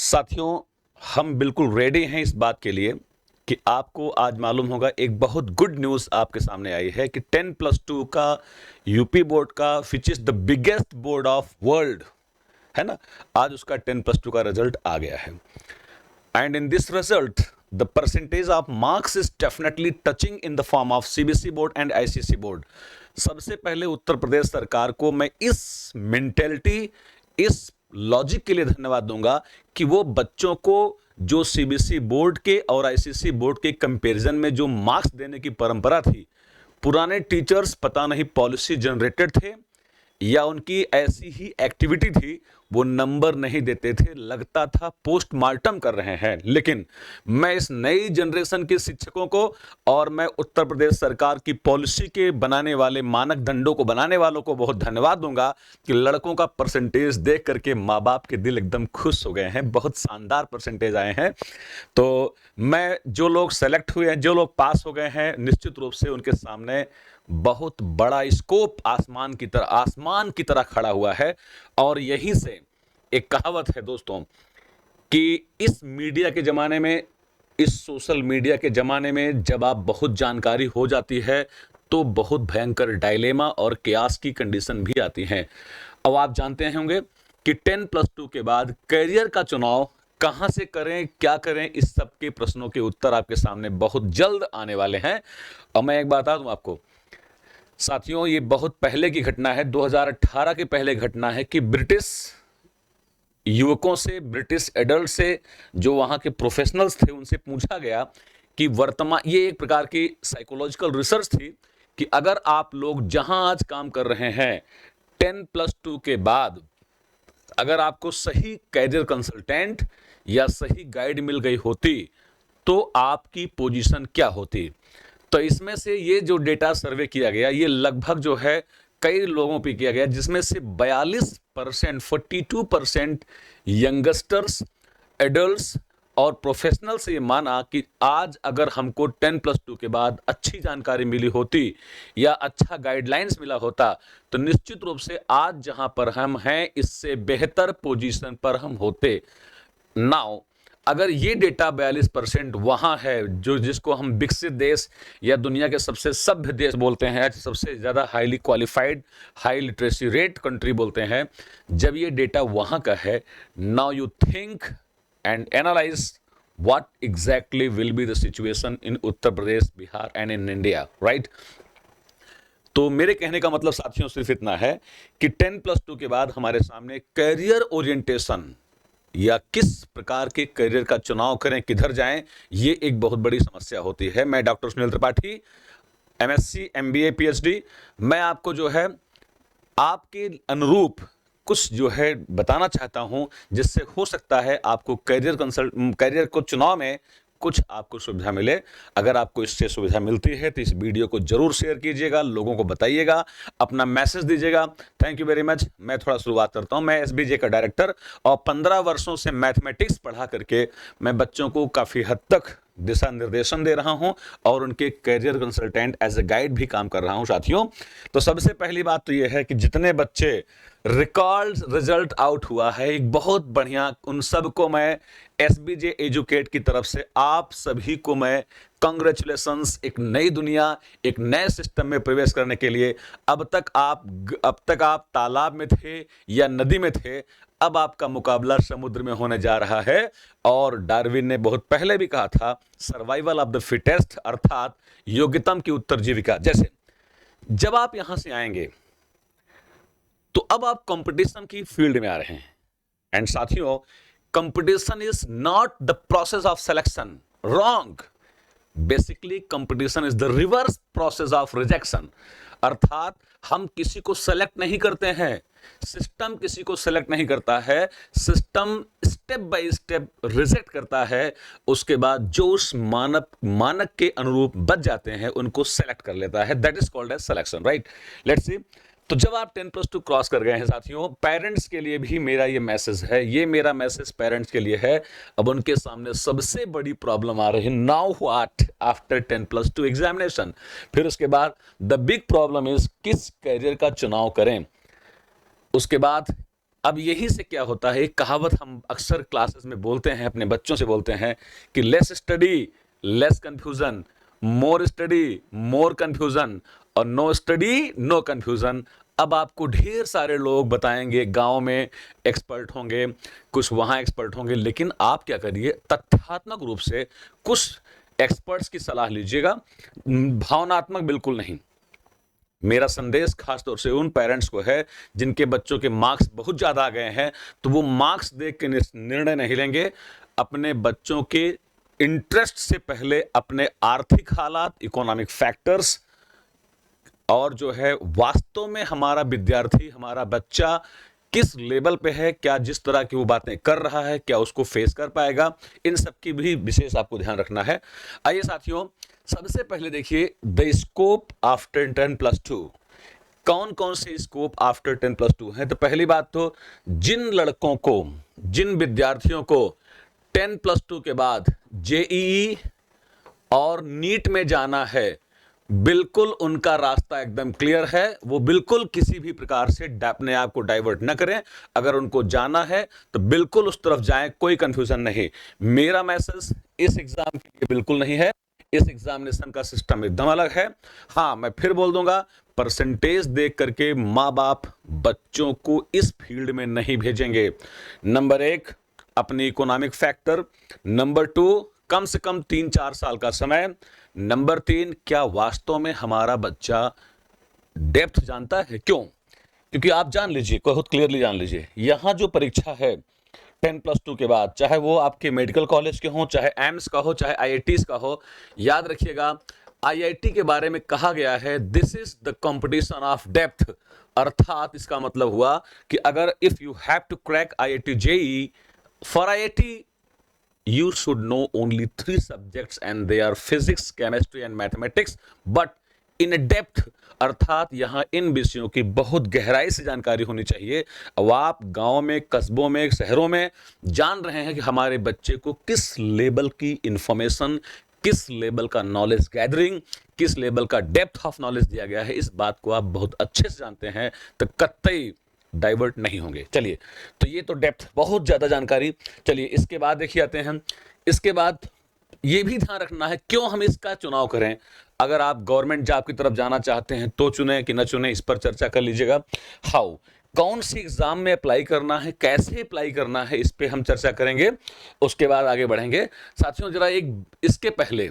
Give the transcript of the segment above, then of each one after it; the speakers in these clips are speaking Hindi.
साथियों, हम बिल्कुल रेडी हैं इस बात के लिए कि आपको आज मालूम होगा एक बहुत गुड न्यूज़ आपके सामने आई है कि 10+2 का यूपी बोर्ड का which is the biggest board of world, है ना? आज उसका 10+2 का रिजल्ट आ गया है। And in this result the percentage of marks is definitely touching in the form of CBSE board and ICSE board. सबसे पहले उत्तर प्रदेश सरकार को मैं इस मेंटेलिटी, इस लॉजिक के लिए धन्यवाद दूंगा कि वो बच्चों को जो सीबीएसई बोर्ड के और आईसीएसई बोर्ड के कंपैरिजन में जो मार्क्स देने की परंपरा थी, पुराने टीचर्स पता नहीं पॉलिसी जनरेटेड थे या उनकी ऐसी ही एक्टिविटी थी, वो नंबर नहीं देते थे, लगता था पोस्टमार्टम कर रहे हैं। लेकिन मैं इस नई जनरेशन के शिक्षकों को और मैं उत्तर प्रदेश सरकार की पॉलिसी के बनाने वाले मानक दंडों को बनाने वालों को बहुत धन्यवाद दूंगा कि लड़कों का परसेंटेज देख करके माँ बाप के दिल एकदम खुश हो गए हैं। बहुत शानदार परसेंटेज आए हैं। तो मैं जो लोग सेलेक्ट हुए हैं, जो लोग पास हो गए हैं, निश्चित रूप से उनके सामने बहुत बड़ा स्कोप आसमान की तरह खड़ा हुआ है। और यहीं से एक कहावत है दोस्तों कि इस मीडिया के ज़माने में, इस सोशल मीडिया के ज़माने में जब आप बहुत जानकारी हो जाती है तो बहुत भयंकर डायलेमा और केयास की कंडीशन भी आती हैं। अब आप जानते होंगे कि 10+2 के बाद करियर का चुनाव कहाँ से करें, क्या करें, इस सब के प्रश्नों के उत्तर आपके सामने बहुत जल्द आने वाले हैं। और मैं एक बात बता दूं आपको साथियों, ये बहुत पहले की घटना है, 2018 के पहले घटना है कि ब्रिटिश युवकों से, ब्रिटिश एडल्ट से, जो वहाँ के प्रोफेशनल्स थे, उनसे पूछा गया कि ये एक प्रकार की साइकोलॉजिकल रिसर्च थी कि अगर आप लोग जहां आज काम कर रहे हैं 10+2 के बाद अगर आपको सही कैरियर कंसल्टेंट या सही गाइड मिल गई होती तो आपकी पोजीशन क्या होती। तो इसमें से ये जो डेटा सर्वे किया गया, ये लगभग जो है कई लोगों पे किया गया, जिसमें से 42%, 42% यंगस्टर्स, एडल्ट्स और प्रोफेशनल से ये माना कि आज अगर हमको 10+2 के बाद अच्छी जानकारी मिली होती या अच्छा गाइडलाइंस मिला होता तो निश्चित रूप से आज जहां पर हम हैं इससे बेहतर पोजीशन पर हम होते। नाउ अगर ये डेटा 42% वहाँ है, जो जिसको हम विकसित देश या दुनिया के सबसे सभ्य देश बोलते हैं, सबसे ज़्यादा highly qualified, high literacy rate country बोलते हैं, जब ये डेटा वहाँ का है, now you think and analyse what exactly will be the situation in Uttar Pradesh, Bihar and in India, right. तो मेरे कहने का मतलब साथियों सिर्फ इतना है कि 10+2 के बाद हमारे सामने कैरियर ओरिएंटेशन या किस प्रकार के करियर का चुनाव करें, किधर जाएं, ये एक बहुत बड़ी समस्या होती है। मैं doctor Sunil Tripathi, MSc, MBA, PhD, मैं आपको जो है आपके अनुरूप कुछ जो है बताना चाहता हूं, जिससे हो सकता है आपको करियर को चुनाव में कुछ आपको सुविधा मिले। अगर आपको इससे सुविधा मिलती है तो इस वीडियो को जरूर शेयर कीजिएगा, लोगों को बताइएगा, अपना मैसेज दीजिएगा। Thank you very much. मैं थोड़ा शुरुआत करता हूं। मैं एसबीजे का डायरेक्टर और 15 वर्षों से मैथमेटिक्स पढ़ा करके मैं बच्चों को काफ़ी हद तक दिशा निर्देशन दे रहा हूं और उनके career consultant as a guide भी काम कर रहा हूं साथियों। तो सबसे पहली बात तो यह है कि जितने बच्चे रिकॉर्ड रिजल्ट आउट हुआ है, एक बहुत बढ़िया, उन सबको मैं एसबीजे एजुकेट की तरफ से आप सभी को मैं कांग्रेचुलेशंस। एक नई दुनिया, एक नए सिस्टम में प्रवेश करने के लिए अब तक आप तालाब में थे या नदी में थे, अब आपका मुकाबला समुद्र में होने जा रहा है। और डार्विन ने बहुत पहले भी कहा था, सर्वाइवल ऑफ द फिटेस्ट, अर्थात योग्यतम की उत्तरजीविका। जैसे जब आप यहां से आएंगे तो अब आप कंपटीशन की फील्ड में आ रहे हैं। एंड साथियों, competition is not the process of selection, wrong. Basically competition is the reverse process of rejection, अर्थात हम किसी को सेलेक्ट नहीं करते हैं, सिस्टम किसी को सेलेक्ट नहीं करता है, system step by step reject करता है। उसके बाद जो उस मानक के अनुरूप बच जाते हैं उनको सेलेक्ट कर लेता है। That is called as selection, right. Let's see. तो जब आप 10+2 क्रॉस कर गए हैं साथियों, पेरेंट्स के लिए भी मेरा ये मैसेज है, ये मेरा मैसेज पेरेंट्स के लिए है। अब उनके सामने सबसे बड़ी प्रॉब्लम आ रही है, नाउ व्हाट आफ्टर 10+2 एग्जामिनेशन। फिर उसके बाद द बिग प्रॉब्लम इज किस करियर का चुनाव करें। उसके बाद अब यहीं से क्या होता है, एक कहावत हम अक्सर क्लासेस में बोलते हैं, अपने बच्चों से बोलते हैं कि less study less confusion, more study more confusion, और नो स्टडी नो कंफ्यूजन। अब आपको ढेर सारे लोग बताएंगे, गांव में एक्सपर्ट होंगे, कुछ वहां एक्सपर्ट होंगे, लेकिन आप क्या करिए, तथ्यात्मक रूप से कुछ एक्सपर्ट्स की सलाह लीजिएगा, भावनात्मक बिल्कुल नहीं। मेरा संदेश खास तौर से उन पेरेंट्स को है जिनके बच्चों के मार्क्स बहुत ज़्यादा आ गए हैं, तो वो मार्क्स देख के निर्णय नहीं लेंगे। अपने बच्चों के इंटरेस्ट से पहले अपने आर्थिक हालात, इकोनॉमिक फैक्टर्स, और जो है वास्तव में हमारा विद्यार्थी, हमारा बच्चा किस लेवल पे है, क्या जिस तरह की वो बातें कर रहा है, क्या उसको फेस कर पाएगा, इन सब की भी विशेष आपको ध्यान रखना है। आइए साथियों, सबसे पहले देखिए द स्कोप आफ्टर 10+2। कौन कौन से स्कोप आफ्टर 10+2 हैं? तो पहली बात तो जिन लड़कों को, जिन विद्यार्थियों को 10+2 के बाद जेईई और नीट में जाना है, बिल्कुल उनका रास्ता एकदम क्लियर है। वो बिल्कुल किसी भी प्रकार से अपने आप को डाइवर्ट न करें। अगर उनको जाना है तो बिल्कुल उस तरफ जाएं, कोई कंफ्यूजन नहीं। मेरा मैसेज इस एग्जाम के लिए बिल्कुल नहीं है, इस एग्जामिनेशन का सिस्टम एकदम अलग है। हाँ, मैं फिर बोल दूंगा, परसेंटेज देख करके माँ बाप बच्चों को इस फील्ड में नहीं भेजेंगे। नंबर 1 अपनी इकोनॉमिक फैक्टर, नंबर 2 कम से कम 3-4 साल का समय, नंबर 3 क्या वास्तव में हमारा बच्चा डेप्थ जानता है। क्यों? क्योंकि आप जान लीजिए, बहुत क्लियरली जान लीजिए, यहां जो परीक्षा है 10+2 के बाद, चाहे वो आपके मेडिकल कॉलेज के हो, चाहे एम्स का हो, चाहे आईआईटीज का हो, याद रखिएगा आईआईटी के बारे में कहा गया है this is the competition of depth. अर्थात इसका मतलब हुआ कि अगर if you have to crack IIT JEE, for IIT you should know only 3 subjects and they are physics, chemistry and mathematics, but in a depth, अर्थात यहां इन विषयों की बहुत गहराई से जानकारी होनी चाहिए। अब आप गांव में, कस्बों में, शहरों में जान रहे हैं कि हमारे बच्चे को किस लेवल की इंफॉर्मेशन, किस लेवल का नॉलेज गैदरिंग, किस लेवल का डेप्थ ऑफ नॉलेज दिया गया है, इस बात को आप बहुत अच्छे से जानते हैं, तो कतई डाइवर्ट नहीं होंगे। चलिए, तो ये तो डेप्थ, बहुत ज़्यादा जानकारी। चलिए इसके बाद देखिए आते हैं, इसके बाद ये भी ध्यान रखना है क्यों हम इसका चुनाव करें। अगर आप गवर्नमेंट जॉब की तरफ जाना चाहते हैं तो चुनें कि न चुनें, इस पर चर्चा कर लीजिएगा। हाउ, कौन सी एग्जाम में अप्लाई करना है, कैसे अप्लाई करना है, इस पे हम चर्चा करेंगे, उसके बाद आगे बढ़ेंगे। साथियों जरा एक इसके पहले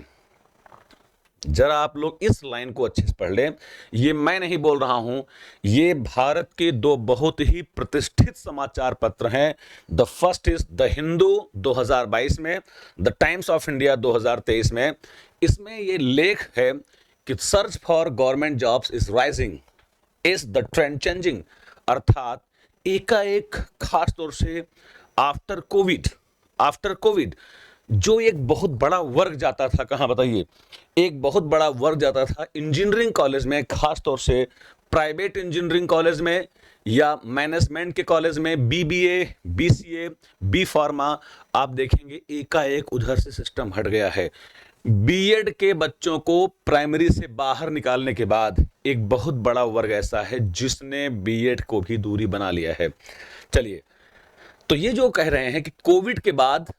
जरा आप लोग इस लाइन को अच्छे से पढ़ लें। ये मैं नहीं बोल रहा हूं, ये भारत के 2 बहुत ही प्रतिष्ठित समाचार पत्र हैं। The first is the Hindu 2022 में, द टाइम्स ऑफ इंडिया 2023 में। इसमें ये लेख है कि search for government jobs is rising, is the trend changing. अर्थात एकाएक, खास तौर से आफ्टर कोविड जो एक बहुत बड़ा वर्ग जाता था, कहां बताइए, एक बहुत बड़ा वर्ग जाता था इंजीनियरिंग कॉलेज में, खास तौर से प्राइवेट इंजीनियरिंग कॉलेज में या मैनेजमेंट के कॉलेज में, बीबीए, बीसीए, बी फार्मा। आप देखेंगे एकाएक उधर से सिस्टम हट गया है। बीएड के बच्चों को प्राइमरी से बाहर निकालने के बाद एक बहुत बड़ा वर्ग ऐसा है जिसने बीएड को भी दूरी बना लिया है। चलिए, तो ये जो कह रहे हैं कि कोविड के बाद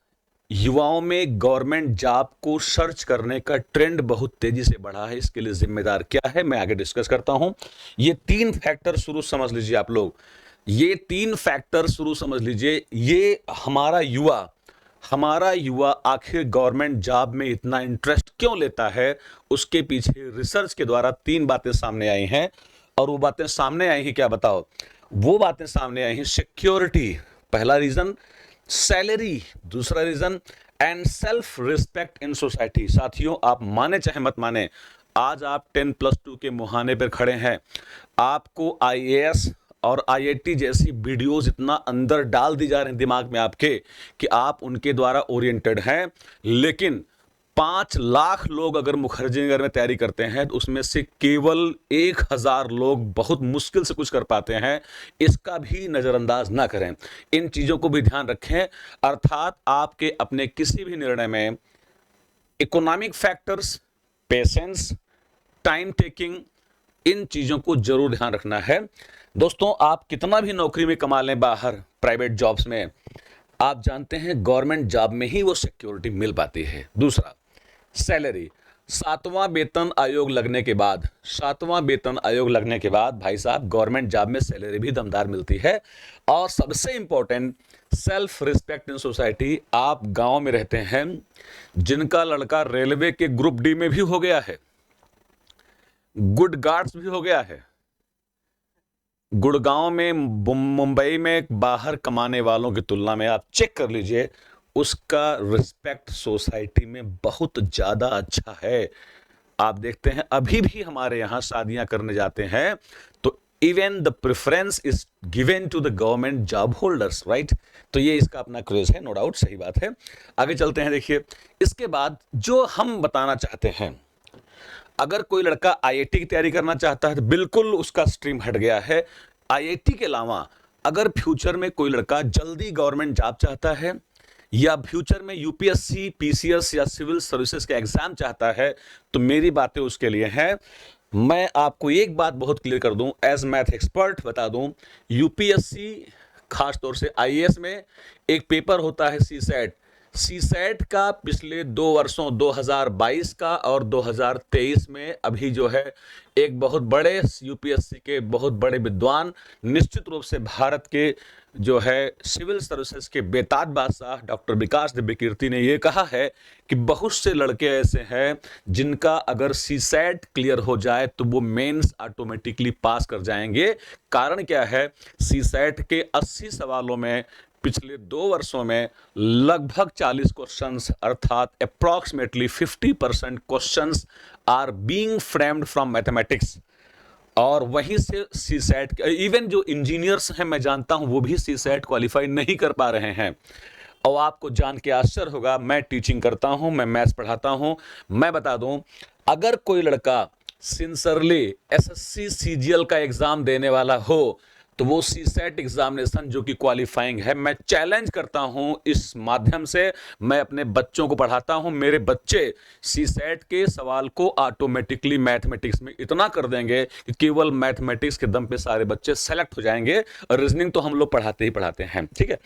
युवाओं में गवर्नमेंट जॉब को सर्च करने का ट्रेंड बहुत तेजी से बढ़ा है, इसके लिए जिम्मेदार क्या है मैं आगे डिस्कस करता हूं। ये 3 फैक्टर शुरू समझ लीजिए आप लोग, ये 3 फैक्टर शुरू समझ लीजिए। ये हमारा युवा आखिर गवर्नमेंट जॉब में इतना इंटरेस्ट क्यों लेता है, उसके पीछे रिसर्च के द्वारा 3 बातें सामने आई हैं। और वो बातें सामने आई हैं क्या, बताओ? वो बातें सामने आई हैं, सिक्योरिटी पहला रीजन, सैलरी दूसरा reason, and self respect in society. साथियों आप माने चाहे मत माने, आज आप 10+2 के मुहाने पर खड़े हैं, आपको आईएएस और आईआईटी जैसी वीडियोस इतना अंदर डाल दी जा रही हैं दिमाग में आपके कि आप उनके द्वारा ओरिएंटेड हैं। लेकिन 5 लाख लोग अगर मुखर्जी नगर में तैयारी करते हैं तो उसमें से केवल 1000 लोग बहुत मुश्किल से कुछ कर पाते हैं, इसका भी नज़रअंदाज ना करें, इन चीज़ों को भी ध्यान रखें। अर्थात आपके अपने किसी भी निर्णय में economic factors, patience, time taking, इन चीज़ों को जरूर ध्यान रखना है। दोस्तों, आप कितना भी नौकरी में कमा लें बाहर प्राइवेट जॉब्स में, आप जानते हैं गवर्नमेंट जॉब में ही वो सिक्योरिटी मिल पाती है। दूसरा, सैलरी। सातवां वेतन आयोग लगने के बाद, सातवां वेतन आयोग लगने के बाद भाई साहब गवर्नमेंट जॉब में सैलरी भी दमदार मिलती है। और सबसे important, self respect in society. आप गांव में रहते हैं, जिनका लड़का रेलवे के ग्रुप डी में भी हो गया है, गुड गार्ड्स भी हो गया है, गुड़गांव में, मुंबई में बाहर कमाने वालों की तुलना में आप चेक कर लीजिए, उसका रिस्पेक्ट सोसाइटी में बहुत ज़्यादा अच्छा है। आप देखते हैं अभी भी हमारे यहाँ शादियां करने जाते हैं तो even the preference is given to the government job holders, right. तो ये इसका अपना क्रेज है, नो डाउट, सही बात है। आगे चलते हैं। देखिए, इसके बाद जो हम बताना चाहते हैं, अगर कोई लड़का आईआईटी की तैयारी करना चाहता है तो बिल्कुल उसका स्ट्रीम हट गया है। आईआईटी के अलावा अगर फ्यूचर में कोई लड़का जल्दी गवर्नमेंट जॉब चाहता है या फ्यूचर में यूपीएससी, पीसीएस या सिविल सर्विसेज का एग्जाम चाहता है, तो मेरी बातें उसके लिए हैं। मैं आपको एक बात बहुत क्लियर कर दूं, एज मैथ एक्सपर्ट बता दूं, यूपीएससी खास तौर से आईएएस में एक पेपर होता है सीसैट। सीसैट का पिछले 2 वर्षों 2022 का और 2023 में अभी जो है एक बहुत बड़े यूपीएससी के बहुत बड़े विद्वान, निश्चित रूप से भारत के जो है सिविल सर्विसेज के बेताज बादशाह डॉक्टर विकास दिव्य कीर्ति ने ये कहा है कि बहुत से लड़के ऐसे हैं जिनका अगर सीसैट क्लियर हो जाए तो वो मेंस ऑटोमेटिकली पास कर जाएंगे। कारण क्या है, सीसैट के 80 सवालों में पिछले 2 वर्षों में लगभग 40 क्वेश्चंस अर्थात approximately 50% questions are being framed from mathematics. और वहीं से सीसैट, इवन जो इंजीनियर्स हैं मैं जानता हूं वो भी सीसैट क्वालिफाई नहीं कर पा रहे हैं। और आपको जान के आश्चर्य होगा, मैं टीचिंग करता हूं, मैं मैथ्स पढ़ाता हूं, मैं बता दूं, अगर कोई लड़का सिंसियरली एसएससी सीजीएल का एग्जाम देने वाला हो तो वो सीसैट एग्जामिनेशन जो कि क्वालिफाइंग है, मैं चैलेंज करता हूं इस माध्यम से, मैं अपने बच्चों को पढ़ाता हूं, मेरे बच्चे सीसैट के सवाल को ऑटोमेटिकली मैथमेटिक्स में इतना कर देंगे कि केवल मैथमेटिक्स के दम पे सारे बच्चे सेलेक्ट हो जाएंगे। रीजनिंग तो हम लोग पढ़ाते ही पढ़ाते हैं, ठीक है।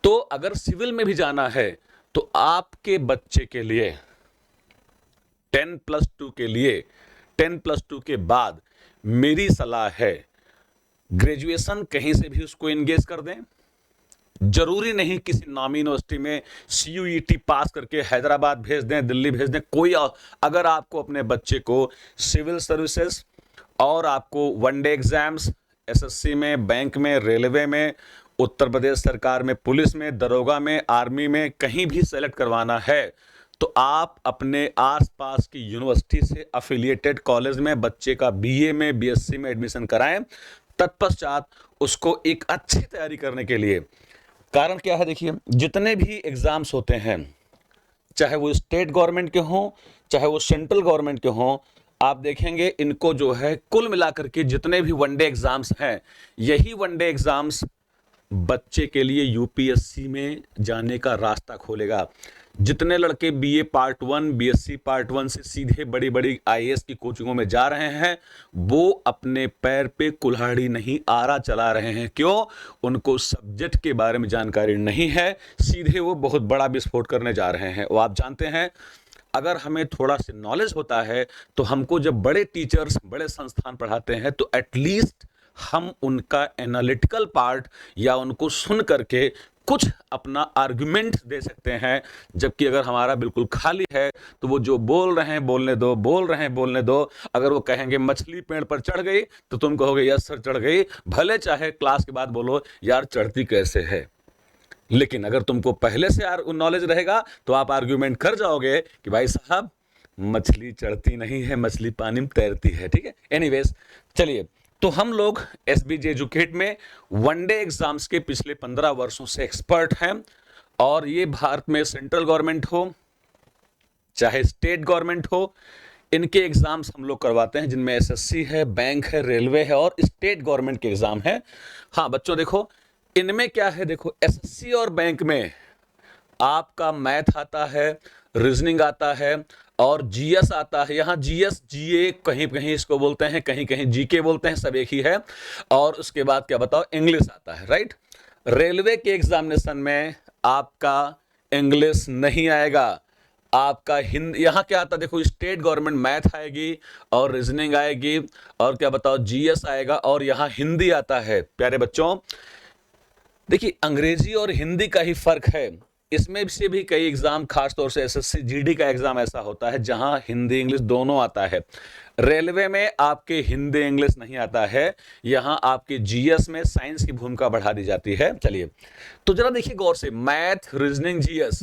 तो अगर सिविल में भी जाना है तो आपके बच्चे के लिए 10+2 के लिए 10+2 के बाद मेरी सलाह है ग्रेजुएशन कहीं से भी उसको एंगेज कर दें। जरूरी नहीं किसी नामी यूनिवर्सिटी में सीयूईटी पास करके हैदराबाद भेज दें, दिल्ली भेज दें, कोई। अगर आपको अपने बच्चे को सिविल सर्विसेज और आपको वनडे एग्जाम्स एसएससी में, बैंक में, रेलवे में, उत्तर प्रदेश सरकार में, पुलिस में, दरोगा में, आर्मी में कहीं भी सेलेक्ट करवाना है तो आप अपने आसपास की यूनिवर्सिटी से अफिलिएटेड कॉलेज में बच्चे का बीए में, बीएससी में एडमिशन कराएं। तत्पश्चात उसको एक अच्छी तैयारी करने के लिए, कारण क्या है, देखिए जितने भी एग्जाम्स होते हैं, चाहे वो स्टेट गवर्नमेंट के हों चाहे वो सेंट्रल गवर्नमेंट के हों, आप देखेंगे इनको जो है कुल मिलाकर के जितने भी वनडे एग्जाम्स हैं, यही वनडे एग्जाम्स बच्चे के लिए यूपीएससी में जाने का रास्ता खोलेगा। जितने लड़के बीए पार्ट 1, बीएससी पार्ट 1 से सीधे बड़ी बड़ी आईएएस की कोचिंगों में जा रहे हैं, वो अपने पैर पे कुल्हाड़ी नहीं आरा चला रहे हैं। क्यों? उनको सब्जेक्ट के बारे में जानकारी नहीं है, सीधे वो बहुत बड़ा विस्फोट करने जा रहे हैं। वो आप जानते हैं, अगर हमें थोड़ा सा नॉलेज होता है तो हमको जब बड़े टीचर्स, बड़े संस्थान पढ़ाते हैं तो एटलीस्ट हम उनका एनालिटिकल पार्ट या उनको सुन करके कुछ अपना आर्गुमेंट दे सकते हैं। जबकि अगर हमारा बिल्कुल खाली है तो वो जो बोल रहे हैं बोलने दो, बोल रहे हैं बोलने दो। अगर वो कहेंगे मछली पेड़ पर चढ़ गई तो तुम कहोगे यस सर चढ़ गई, भले चाहे क्लास के बाद बोलो यार चढ़ती कैसे है। लेकिन अगर तुमको पहले से नॉलेज रहेगा तो आप आर्ग्यूमेंट कर जाओगे कि भाई साहब मछली चढ़ती नहीं है, मछली पानी में तैरती है, ठीक है। एनीवेज, चलिए, तो हम लोग एसबीजे एजुकेट में वनडे एग्जाम्स के पिछले 15 वर्षों से एक्सपर्ट हैं। और ये भारत में सेंट्रल गवर्नमेंट हो चाहे स्टेट गवर्नमेंट हो, इनके एग्जाम्स हम लोग करवाते हैं, जिनमें एसएससी है, बैंक है, रेलवे है और स्टेट गवर्नमेंट के एग्जाम है। हाँ बच्चों देखो, इनमें क्या है, देखो एसएससी और बैंक में आपका मैथ आता है, रीजनिंग आता है, और जीएस आता है। यहाँ जीएस जीए कहीं कहीं इसको बोलते हैं, कहीं कहीं जीके बोलते हैं, सब एक ही है। और उसके बाद क्या बताओ, इंग्लिश आता है, राइट। रेलवे के एग्जामिनेशन में आपका इंग्लिश नहीं आएगा, आपका हिंदी। यहाँ क्या आता है देखो, स्टेट गवर्नमेंट मैथ आएगी और रीजनिंग आएगी और क्या बताओ जीएस आएगा, और यहाँ हिंदी आता है। प्यारे बच्चों देखिए, अंग्रेजी और हिंदी का ही फर्क है। इसमें से भी कई एग्जाम, खासतौर से एसएससी जीडी का एग्जाम ऐसा होता है जहां हिंदी इंग्लिश दोनों आता है। रेलवे में आपके हिंदी इंग्लिश नहीं आता है, यहां आपके जीएस में साइंस की भूमिका बढ़ा दी जाती है। चलिए तो जरा देखिए गौर से, math reasoning GS,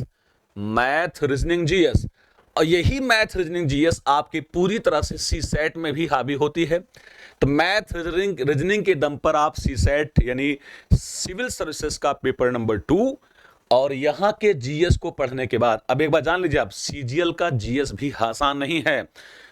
math reasoning GS, और यही मैथ रीजनिंग जीएस आपकी पूरी तरह से सी सेट में भी हावी होती है। तो मैथ रीजनिंग के दम पर आप सी सेट यानी सिविल सर्विसेज का पेपर नंबर 2 और यहां के जीएस को पढ़ने के बाद, अब एक बार जान लीजिए आप, सीजीएल का जीएस भी आसान नहीं है।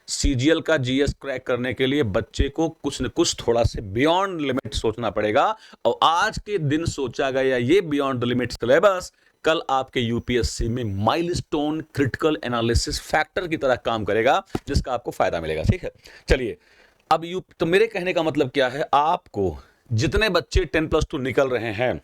सीजीएल का जीएस क्रैक करने के लिए बच्चे को कुछ न कुछ थोड़ा से बियॉन्ड लिमिट सोचना पड़ेगा, और आज के दिन सोचा गया ये बियॉन्ड द लिमिट सिलेबस कल आपके यूपीएससी में माइलस्टोन क्रिटिकल एनालिसिस फैक्टर की तरह काम करेगा, जिसका आपको फायदा मिलेगा। ठीक है, चलिए अब तो मेरे कहने का मतलब क्या है, आपको जितने बच्चे 10+2 निकल रहे हैं,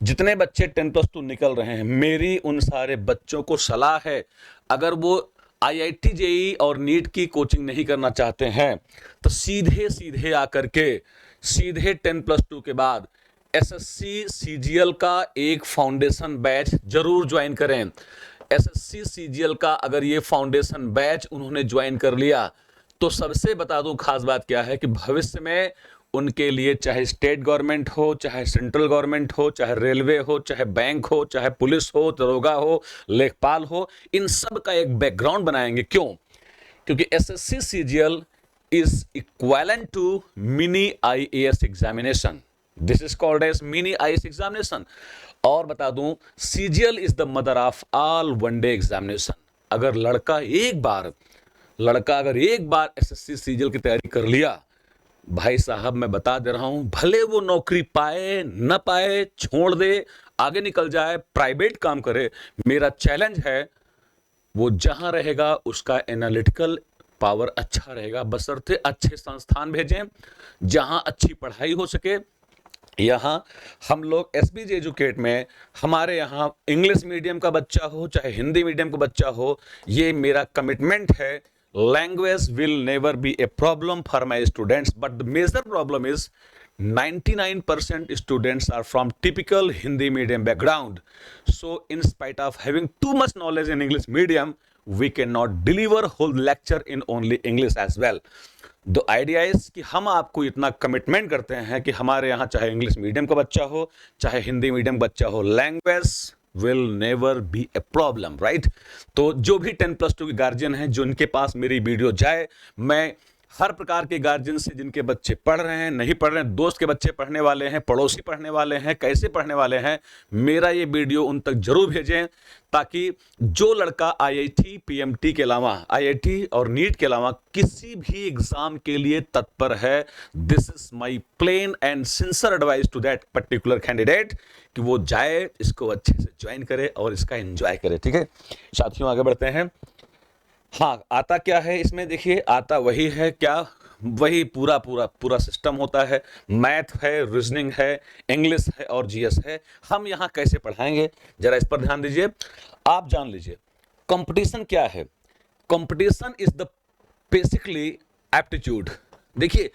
जितने बच्चे 10+2 निकल रहे हैं, मेरी उन सारे बच्चों को सलाह है, अगर वो आईआईटी जेई और नीट की कोचिंग नहीं करना चाहते हैं तो सीधे सीधे आकर के सीधे 10+2 के बाद एसएससी सीजीएल का एक फाउंडेशन बैच जरूर ज्वाइन करें। एसएससी सीजीएल का अगर ये फाउंडेशन बैच उन्होंने ज्वाइन कर लिया तो सबसे बता दूं खास बात क्या है कि भविष्य में उनके लिए चाहे स्टेट गवर्नमेंट हो, चाहे सेंट्रल गवर्नमेंट हो, चाहे रेलवे हो, चाहे बैंक हो, चाहे पुलिस हो, दरोगा हो, लेखपाल हो, इन सब का एक बैकग्राउंड बनाएंगे। क्यों? क्योंकि SSC CGL is equivalent to mini IAS examination. This is called as mini IAS examination. और बता दूं, CGL is the mother of all one day examination. अगर लड़का अगर एक बार एसएससी सीजीएल की तैयारी कर लिया, भाई साहब मैं बता दे रहा हूं, भले वो नौकरी पाए न पाए, छोड़ दे, आगे निकल जाए, प्राइवेट काम करे, मेरा चैलेंज है वो जहां रहेगा उसका एनालिटिकल पावर अच्छा रहेगा, बशर्ते अच्छे संस्थान भेजें जहां अच्छी पढ़ाई हो सके। यहाँ हम लोग एसबीजे एजुकेट में, हमारे यहाँ इंग्लिश मीडियम का बच्चा हो चाहे हिंदी मीडियम का बच्चा हो, ये मेरा कमिटमेंट है। Language will never be a problem for my students, but the major problem is 99% students are from typical Hindi medium background. So in spite of having too much knowledge in English medium, we cannot deliver whole lecture in only English as well. The idea is कि हम आपको इतना कमिटमेंट करते हैं कि हमारे यहाँ चाहे इंग्लिश मीडियम का बच्चा हो चाहे हिंदी मीडियम का बच्चा हो, language will never be a problem, right. तो जो भी 10+2 के गार्जियन हैं, जो उनके पास मेरी वीडियो जाए, मैं हर प्रकार के गार्जियन से, जिनके बच्चे पढ़ रहे हैं, नहीं पढ़ रहे हैं, दोस्त के बच्चे पढ़ने वाले हैं, पड़ोसी पढ़ने वाले हैं, कैसे पढ़ने वाले हैं, मेरा ये वीडियो उन तक जरूर भेजें, ताकि जो लड़का आईआईटी पीएमटी के अलावा, आईआईटी और नीट के अलावा किसी भी एग्जाम के लिए तत्पर है, this is my plain and sincere advice to that particular candidate कि वो जाए, इसको अच्छे से ज्वाइन करे और इसका एंजॉय करे। ठीक है साथियों, आगे बढ़ते हैं। हाँ, आता क्या है इसमें, देखिए आता वही है, क्या वही पूरा सिस्टम होता है। मैथ है, रीजनिंग है, इंग्लिश है और जीएस है। हम यहाँ कैसे पढ़ाएंगे जरा इस पर ध्यान दीजिए। आप जान लीजिए कंपटीशन क्या है। Competition is the basically aptitude. देखिए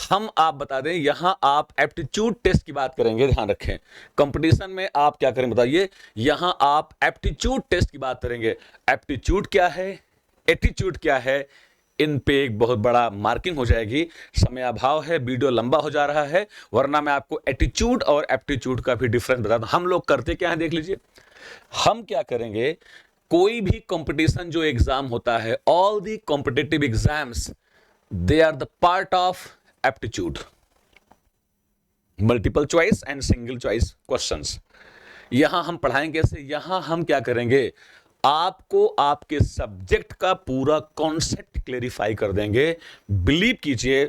हम आप बता दें, यहाँ आप एप्टीट्यूड टेस्ट की बात करेंगे, ध्यान रखें। कंपटीशन में आप क्या करेंगे बताइए, यहाँ आप एप्टीट्यूड टेस्ट की बात करेंगे। एप्टीट्यूड क्या है, एटीट्यूड क्या है, इन पे एक बहुत बड़ा मार्किंग हो जाएगी। समय अभाव है, वीडियो लंबा हो जा रहा है, वरना मैं आपको एटीट्यूड और एप्टीट्यूड का भी डिफरेंस बता दूं। हम लोग करते क्या है देख लीजिए। हम क्या करेंगे, कोई भी कंपटीशन जो एग्जाम होता है, all the competitive exams they are the part of aptitude, multiple choice and single choice questions. यहां हम पढ़ाएंगे कैसे, यहां हम क्या करेंगे, आपको आपके सब्जेक्ट का पूरा कॉन्सेप्ट क्लेरिफाई कर देंगे। बिलीव कीजिए,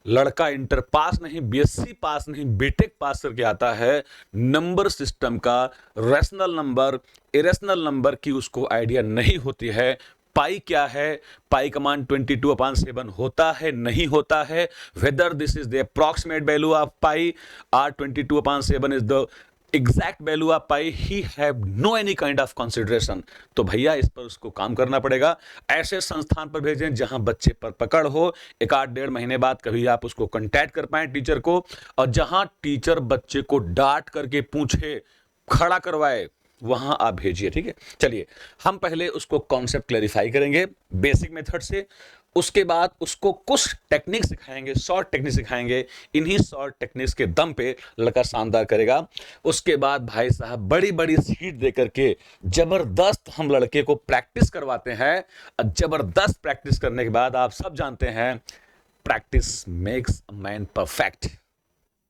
लड़का इंटर पास नहीं, बीएससी पास नहीं, बीटेक पास करके आता है, नंबर सिस्टम का, रैशनल नंबर, इरेशनल नंबर की उसको आइडिया नहीं होती है। पाई क्या है, पाई कमांड 22/7 होता है नहीं होता है, whether this is the approximate value of pi और 22/7 is the exact value of pi, he have no any kind of consideration. तो भैया इस पर उसको काम करना पड़ेगा। ऐसे संस्थान पर भेजें जहां बच्चे पर पकड़ हो, 1-8 महीने बाद कभी आप उसको कांटेक्ट कर पाए टीचर को, और जहां टीचर बच्चे को डांट करके पूछे, खड़ा करवाए, वहां आप भेजिए। ठीक है, चलिए हम पहले उसको कॉन्सेप्ट क्लैरिफाई करेंगे बेसिक मेथड से, उसके बाद उसको कुछ टेक्निक सिखाएंगे, शॉर्ट टेक्निक सिखाएंगे। इन्हीं शॉर्ट टेक्निक्स के दम पे लड़का शानदार करेगा। उसके बाद भाई साहब बड़ी बड़ी सीट दे करके जबरदस्त हम लड़के को प्रैक्टिस करवाते हैं, और जबरदस्त प्रैक्टिस करने के बाद आप सब जानते हैं practice makes a man perfect,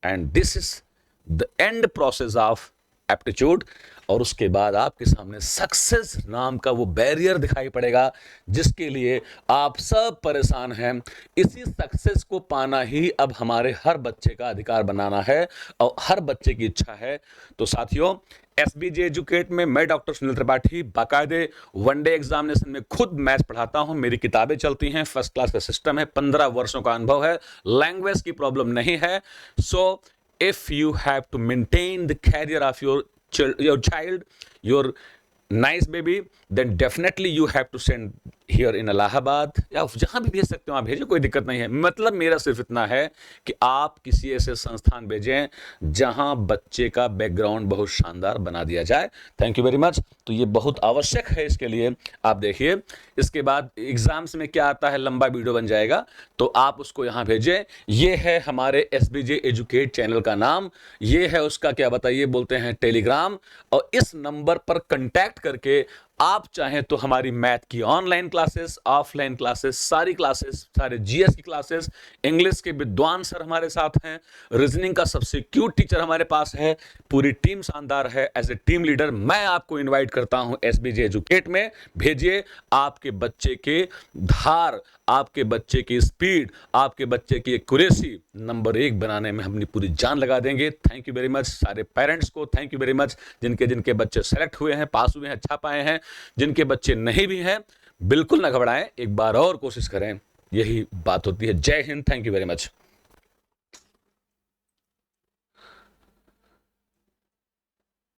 and this is the end process of aptitude. और उसके बाद आपके सामने सक्सेस नाम का वो बैरियर दिखाई पड़ेगा जिसके लिए आप सब परेशान हैं। इसी सक्सेस को पाना ही अब हमारे हर बच्चे का अधिकार बनाना है और हर बच्चे की इच्छा है। तो साथियों, एसबीजे एजुकेट में मैं डॉक्टर सुनील त्रिपाठी बाकायदे वनडे एग्जामिनेशन में खुद मैथ्स पढ़ाता हूं। मेरी किताबें चलती हैं, फर्स्ट क्लास का सिस्टम है, 15 वर्षों का अनुभव है, लैंग्वेज की प्रॉब्लम नहीं है। सो if you have to maintain the career of your child, your nice baby, then definitely you have to send here in Allahabad, या जहां भी भेज सकते हो आप भेजो, कोई दिक्कत नहीं है। मतलब मेरा सिर्फ इतना है कि आप किसी ऐसे संस्थान भेजें जहां बच्चे का बैकग्राउंड बहुत शानदार बना दिया जाए। Thank you very much. तो ये बहुत आवश्यक है, इसके लिए आप देखिए। इसके बाद एग्जाम्स में क्या आता है, लंबा वीडियो बन जाएगा, तो आप उसको यहां भेजें। ये है हमारे एसबीजे एजुकेट चैनल का नाम, ये है उसका क्या बताइए बोलते हैं टेलीग्राम, और इस नंबर पर कंटैक्ट करके आप चाहें तो हमारी मैथ की ऑनलाइन क्लासेस, ऑफलाइन क्लासेस, सारी क्लासेस, सारे जीएस की क्लासेस, इंग्लिश के विद्वान सर हमारे साथ हैं, रीजनिंग का सबसे क्यूट टीचर हमारे पास है, पूरी टीम शानदार है। एज ए टीम लीडर मैं आपको इनवाइट करता हूं एसबीजे एजुकेट में। भेजिए, आपके बच्चे के धार, आपके बच्चे की स्पीड, आपके बच्चे की एक्यूरेसी नंबर 1 बनाने में हम अपनी पूरी जान लगा देंगे। थैंक यू वेरी मच सारे पेरेंट्स को, थैंक यू वेरी मच जिनके जिनके बच्चे सेलेक्ट हुए हैं, पास हुए हैं, अच्छा पाए हैं। जिनके बच्चे नहीं भी हैं, बिल्कुल ना घबराएं, एक बार और कोशिश करें, यही बात होती है। जय Hind, thank you very much.